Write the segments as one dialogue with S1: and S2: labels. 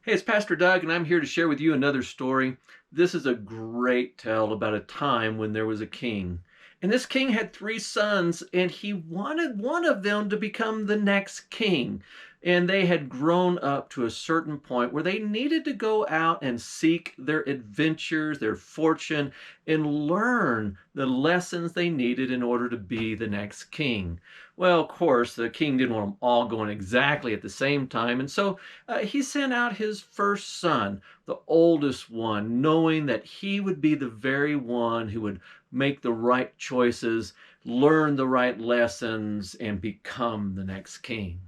S1: Hey, it's Pastor Doug, and I'm here to share with you another story. This is a great tale about a time when there was a king. And this king had three sons, and he wanted one of them to become the next king. And they had grown up to a certain point where they needed to go out and seek their adventures, their fortune, and learn the lessons they needed in order to be the next king. Well, of course, the king didn't want them all going exactly at the same time, and so he sent out his first son, the oldest one, knowing that he would be the very one who would make the right choices, learn the right lessons, and become the next king.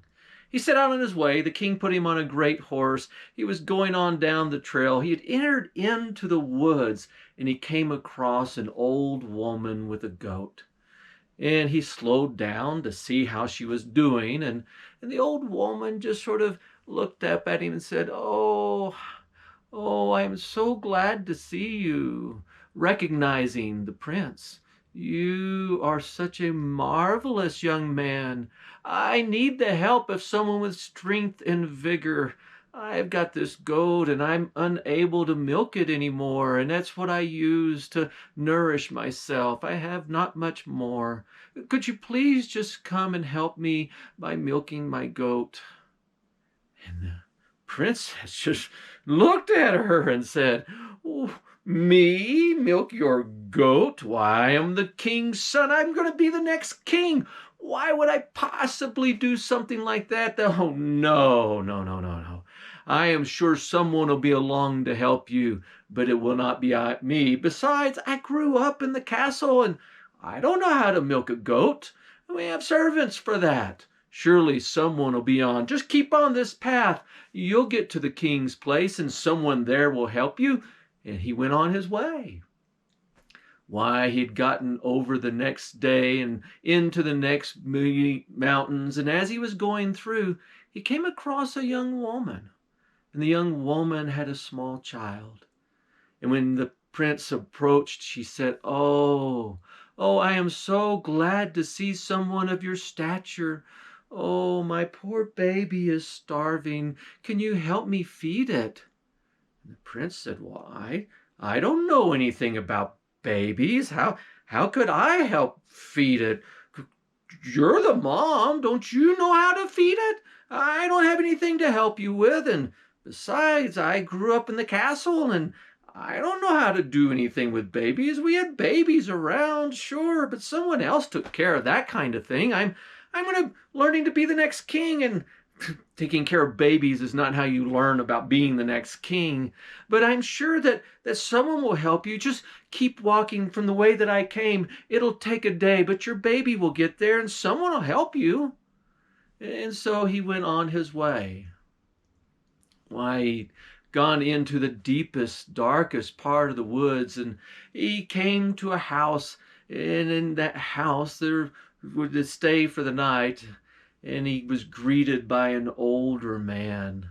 S1: He set out on his way. The king put him on a great horse. He was going on down the trail. He had entered into the woods, and he came across an old woman with a goat. And he slowed down to see how she was doing, and the old woman just sort of looked up at him and said, "Oh, I am so glad to see you," recognizing the prince. "You are such a marvelous young man. I need the help of someone with strength and vigor. I've got this goat and I'm unable to milk it anymore, and that's what I use to nourish myself. I have not much more. Could you please just come and help me by milking my goat?" And the princess just looked at her and said, "Oh, me milk your goat? Why, I'm the king's son. I'm going to be the next king. Why would I possibly do something like that? Oh, no, no, no, no, no. I am sure someone will be along to help you, but it will not be me. Besides, I grew up in the castle and I don't know how to milk a goat. We have servants for that. Surely someone will be on. Just keep on this path. You'll get to the king's place and someone there will help you." And he went on his way. Why, he'd gotten over the next day and into the next mountains. And as he was going through, he came across a young woman. And the young woman had a small child. And when the prince approached, she said, "Oh, I am so glad to see someone of your stature. Oh, my poor baby is starving. Can you help me feed it?" And the prince said, "Well, I don't know anything about babies. How could I help feed it? You're the mom. Don't you know how to feed it? I don't have anything to help you with. And besides, I grew up in the castle and I don't know how to do anything with babies. We had babies around, sure, but someone else took care of that kind of thing. I'm learning to be the next king, and taking care of babies is not how you learn about being the next king. But I'm sure that someone will help you. Just keep walking from the way that I came. It'll take a day, but your baby will get there and someone will help you." And so he went on his way. Why, he'd gone into the deepest, darkest part of the woods, and he came to a house, and in that house there would stay for the night, and he was greeted by an older man.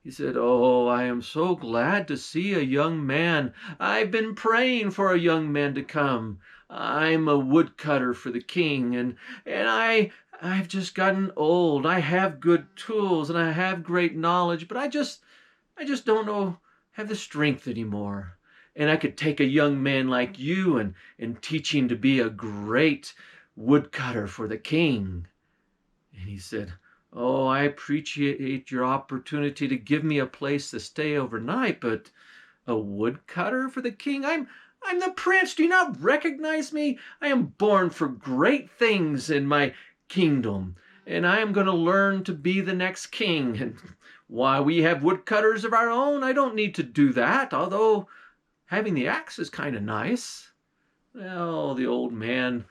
S1: He said, "Oh, I am so glad to see a young man. I've been praying for a young man to come. I'm a woodcutter for the king, and I've just gotten old. I have good tools and I have great knowledge, but I just don't know have the strength anymore. And I could take a young man like you and teach him to be a great woodcutter for the king." And he said, "Oh, I appreciate your opportunity to give me a place to stay overnight, but a woodcutter for the king? I'm the prince. Do you not recognize me? I am born for great things in my kingdom, and I am going to learn to be the next king. And why, we have woodcutters of our own. I don't need to do that, although having the axe is kind of nice." Well, the old man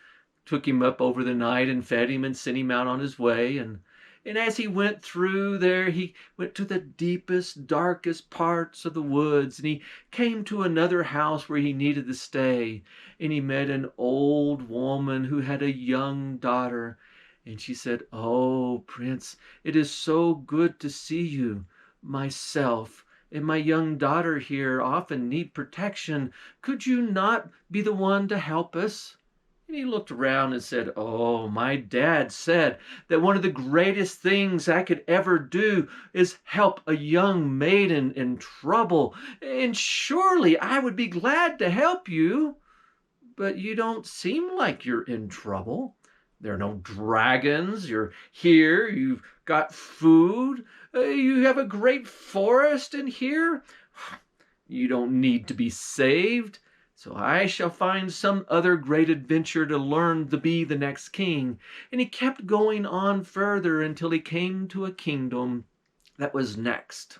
S1: took him up over the night and fed him and sent him out on his way. And as he went through there, he went to the deepest, darkest parts of the woods, and he came to another house where he needed to stay. And he met an old woman who had a young daughter. And she said, "Oh, Prince, it is so good to see you. Myself and my young daughter here often need protection. Could you not be the one to help us?" And he looked around and said, "Oh, my dad said that one of the greatest things I could ever do is help a young maiden in trouble. And surely I would be glad to help you. But you don't seem like you're in trouble. There are no dragons. You're here. You've got food. You have a great forest in here. You don't need to be saved. So I shall find some other great adventure to learn to be the next king." And he kept going on further until he came to a kingdom that was next.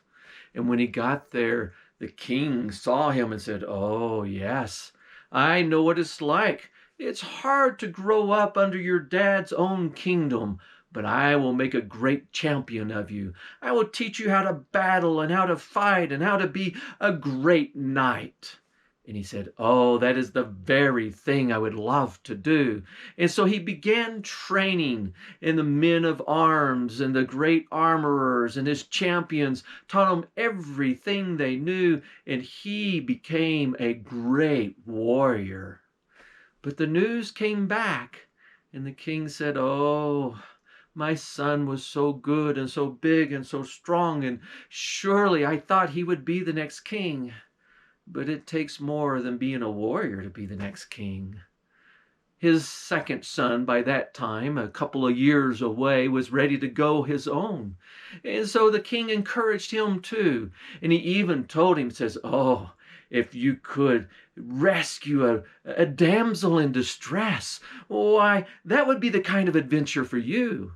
S1: And when he got there, the king saw him and said, "Oh, yes, I know what it's like. It's hard to grow up under your dad's own kingdom, but I will make a great champion of you. I will teach you how to battle and how to fight and how to be a great knight." And he said, "Oh, that is the very thing I would love to do." And so he began training, and the men of arms and the great armorers and his champions taught him everything they knew, and he became a great warrior. But the news came back, and the king said, "Oh, my son was so good and so big and so strong, and surely I thought he would be the next king. But it takes more than being a warrior to be the next king." His second son, by that time, a couple of years away, was ready to go his own. And so the king encouraged him too. And he even told him, says, "Oh, if you could rescue a damsel in distress, why, that would be the kind of adventure for you."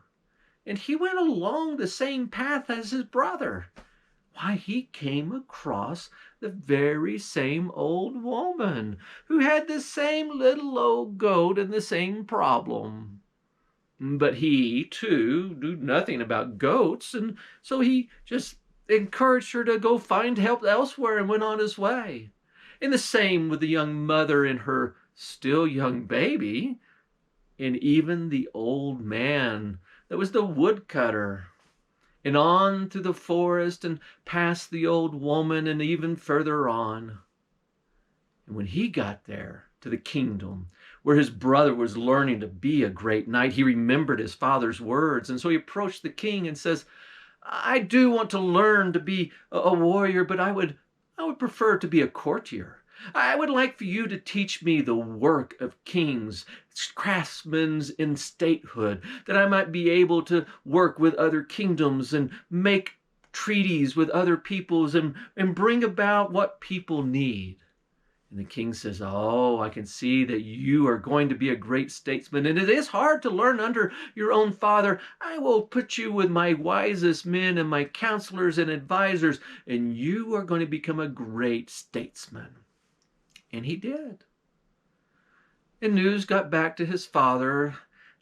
S1: And he went along the same path as his brother. Why, he came across the very same old woman who had the same little old goat and the same problem. But he, too, knew nothing about goats, and so he just encouraged her to go find help elsewhere and went on his way. And the same with the young mother and her still young baby, and even the old man that was the woodcutter, and on through the forest and past the old woman and even further on. And when he got there to the kingdom where his brother was learning to be a great knight, he remembered his father's words. And so he approached the king and says, "I do want to learn to be a warrior, but I would prefer to be a courtier. I would like for you to teach me the work of kings, craftsmen in statehood, that I might be able to work with other kingdoms and make treaties with other peoples and bring about what people need." And the king says, "Oh, I can see that you are going to be a great statesman, and it is hard to learn under your own father. I will put you with my wisest men and my counselors and advisors, and you are going to become a great statesman." And he did. And news got back to his father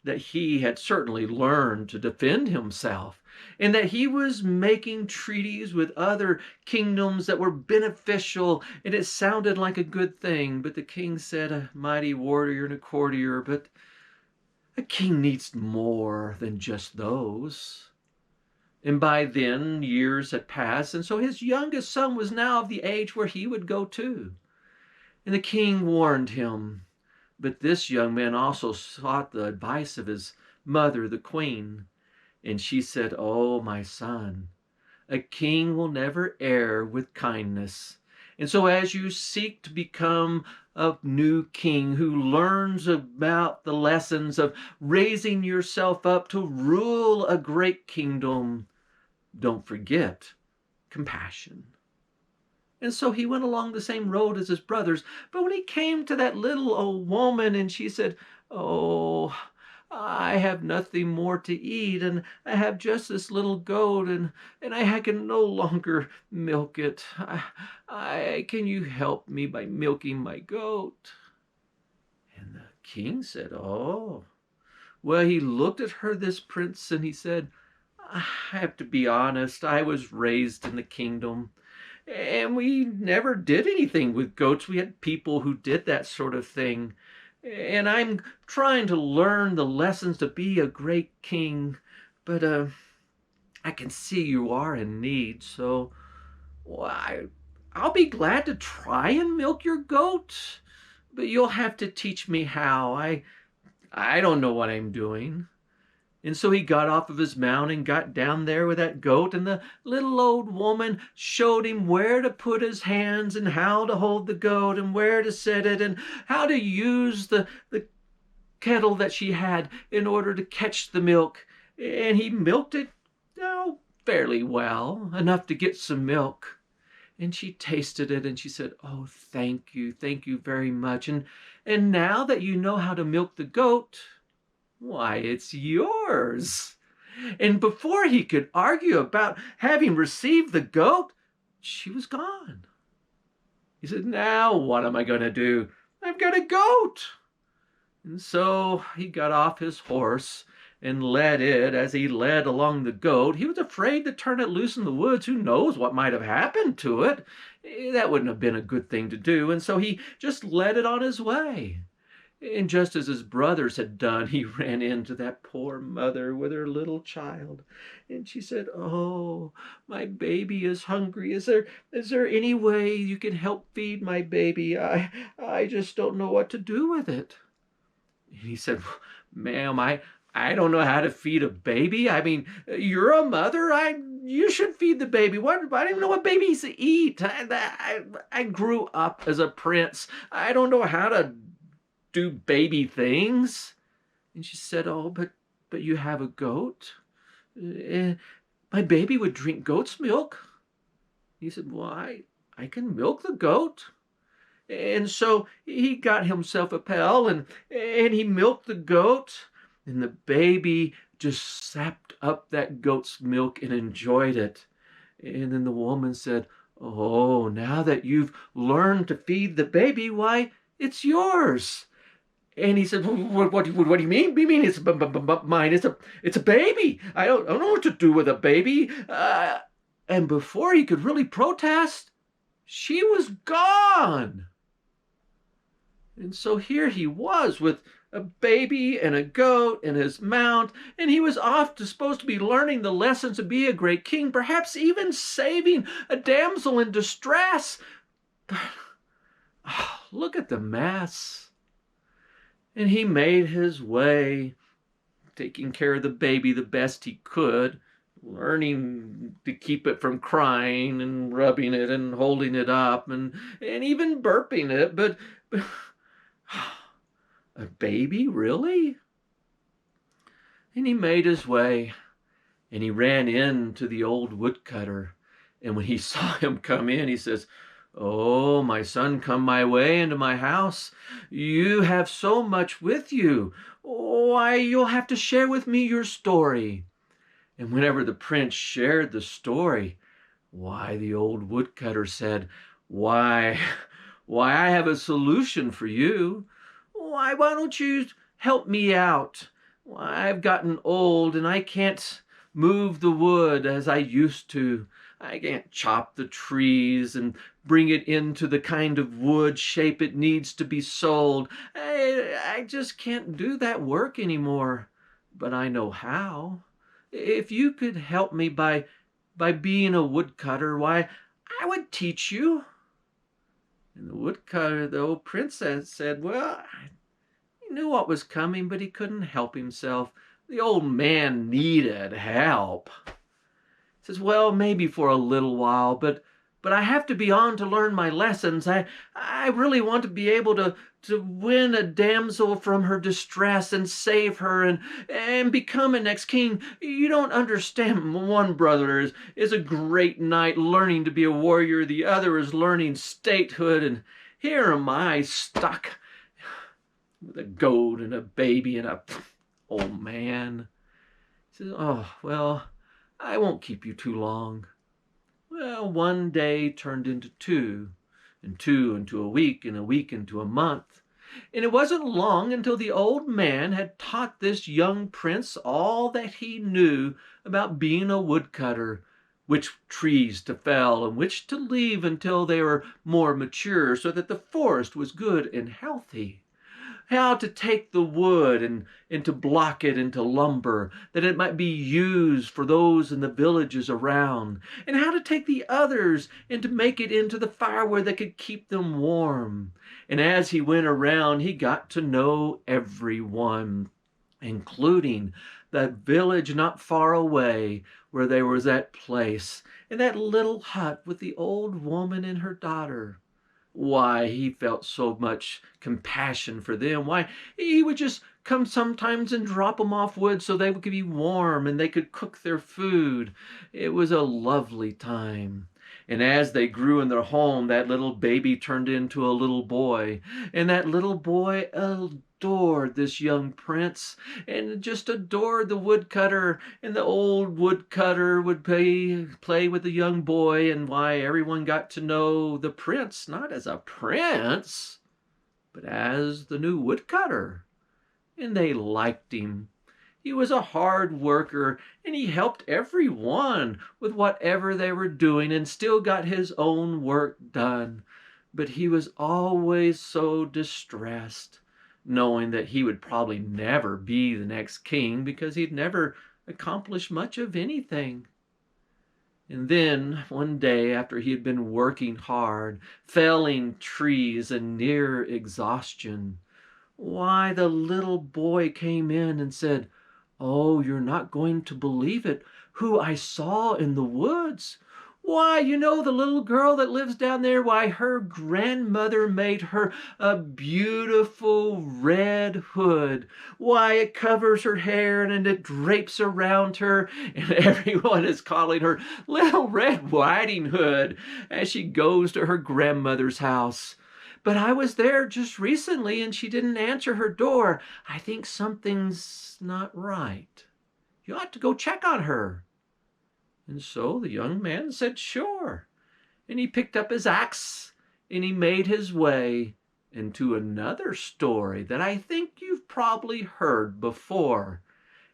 S1: that he had certainly learned to defend himself, and that he was making treaties with other kingdoms that were beneficial, and it sounded like a good thing. But the king said, "A mighty warrior and a courtier, but a king needs more than just those." And by then years had passed, and so his youngest son was now of the age where he would go too. And the king warned him. But this young man also sought the advice of his mother, the queen. And she said, "Oh, my son, a king will never err with kindness. And so as you seek to become a new king who learns about the lessons of raising yourself up to rule a great kingdom, don't forget compassion." And so he went along the same road as his brothers. But when he came to that little old woman and she said, "Oh, I have nothing more to eat, and I have just this little goat, and I can no longer milk it. Can you help me by milking my goat?" And the king said, "Oh." Well, he looked at her, this prince, and he said, "I have to be honest. I was raised in the kingdom, and we never did anything with goats. We had people who did that sort of thing. And I'm trying to learn the lessons to be a great king. But I can see you are in need. So I'll be glad to try and milk your goat. But you'll have to teach me how. I don't know what I'm doing." And so he got off of his mount and got down there with that goat, and the little old woman showed him where to put his hands and how to hold the goat and where to set it and how to use the kettle that she had in order to catch the milk. And he milked it, oh, fairly well, enough to get some milk. And she tasted it and she said, "Oh, thank you very much. And now that you know how to milk the goat, why, it's yours." And before he could argue about having received the goat, she was gone. He said, "Now what am I going to do? I've got a goat." And so he got off his horse and led it. As he led along the goat, he was afraid to turn it loose in the woods. Who knows what might have happened to it? That wouldn't have been a good thing to do. And so he just led it on his way. And just as his brothers had done, he ran into that poor mother with her little child. And she said, "Oh, my baby is hungry. Is there any way you can help feed my baby? I just don't know what to do with it." And he said, "Ma'am, I don't know how to feed a baby. I mean, you're a mother. You should feed the baby. What? I don't even know what babies eat. I grew up as a prince. I don't know how to do baby things." And she said, "Oh, but you have a goat. My baby would drink goat's milk." He said, "Well, I can milk the goat." And so he got himself a pail and he milked the goat, and the baby just sapped up that goat's milk and enjoyed it. And then the woman said, "Oh, now that you've learned to feed the baby, why, it's yours." And he said, What do you mean? You mean it's mine? It's a baby. I don't know what to do with a baby." And before he could really protest, she was gone. And so here he was with a baby and a goat and his mount, and he was supposed to be learning the lessons to be a great king, perhaps even saving a damsel in distress. But look at the mess. And he made his way, taking care of the baby the best he could, learning to keep it from crying and rubbing it and holding it up and even burping it. But a baby, really? And he made his way, and he ran into the old woodcutter. And when he saw him come in, he says, "Oh, my son, come my way into my house. You have so much with you. Why, you'll have to share with me your story." And whenever the prince shared the story, why, the old woodcutter said, Why, I have a solution for you. Why don't you help me out? Why, I've gotten old and I can't move the wood as I used to. I can't chop the trees and bring it into the kind of wood shape it needs to be sold. I just can't do that work anymore. But I know how. If you could help me by being a woodcutter, why, I would teach you." And the woodcutter, the old princess, said, "Well, he knew what was coming, but he couldn't help himself. The old man needed help." He says, "Well, maybe for a little while, but I have to be on to learn my lessons. I really want to be able to win a damsel from her distress and save her and become a next king. You don't understand. One brother is a great knight learning to be a warrior. The other is learning statehood. And here am I stuck with a goat and a baby and a old man." He says, "Oh, well, I won't keep you too long." Well, one day turned into two, and two into a week, and a week into a month. And it wasn't long until the old man had taught this young prince all that he knew about being a woodcutter, which trees to fell and which to leave until they were more mature, so that the forest was good and healthy. how to take the wood and to block it into lumber, that it might be used for those in the villages around, and how to take the others and to make it into the firewood that could keep them warm. And as he went around, he got to know everyone, including that village not far away where there was that place and that little hut with the old woman and her daughter. Why, he felt so much compassion for them. Why, he would just come sometimes and drop them off wood so they could be warm and they could cook their food. It was a lovely time. And as they grew in their home, that little baby turned into a little boy. And that little boy adored this young prince and just adored the woodcutter. And the old woodcutter would play with the young boy. And why, everyone got to know the prince not as a prince, but as the new woodcutter. And they liked him. He was a hard worker, and he helped everyone with whatever they were doing and still got his own work done. But he was always so distressed, knowing that he would probably never be the next king because he'd never accomplished much of anything. And then one day, after he had been working hard, felling trees and near exhaustion, why, the little boy came in and said, "Oh, you're not going to believe it, who I saw in the woods. Why, you know the little girl that lives down there? Why, her grandmother made her a beautiful red hood. Why, it covers her hair and it drapes around her, and everyone is calling her Little Red Riding Hood as she goes to her grandmother's house. But I was there just recently and she didn't answer her door. I think something's not right. You ought to go check on her." And so the young man said, "Sure." And he picked up his axe and he made his way into another story that I think you've probably heard before.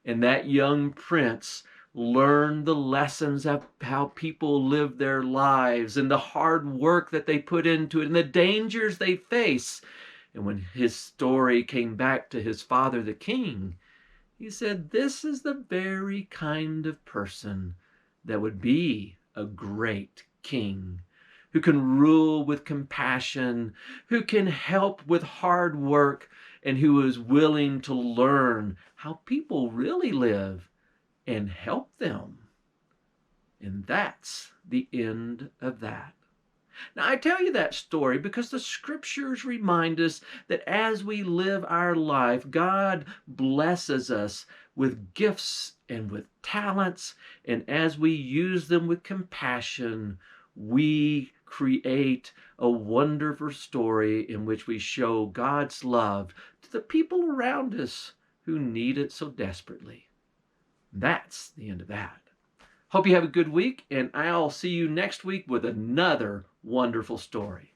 S1: And that young prince learned the lessons of how people live their lives and the hard work that they put into it and the dangers they face. And when his story came back to his father, the king, he said, "This is the very kind of person that would be a great king, who can rule with compassion, who can help with hard work, and who is willing to learn how people really live and help them." And that's the end of that. Now, I tell you that story because the scriptures remind us that as we live our life, God blesses us with gifts and with talents, and as we use them with compassion, we create a wonderful story in which we show God's love to the people around us who need it so desperately. That's the end of that. Hope you have a good week, and I'll see you next week with another wonderful story.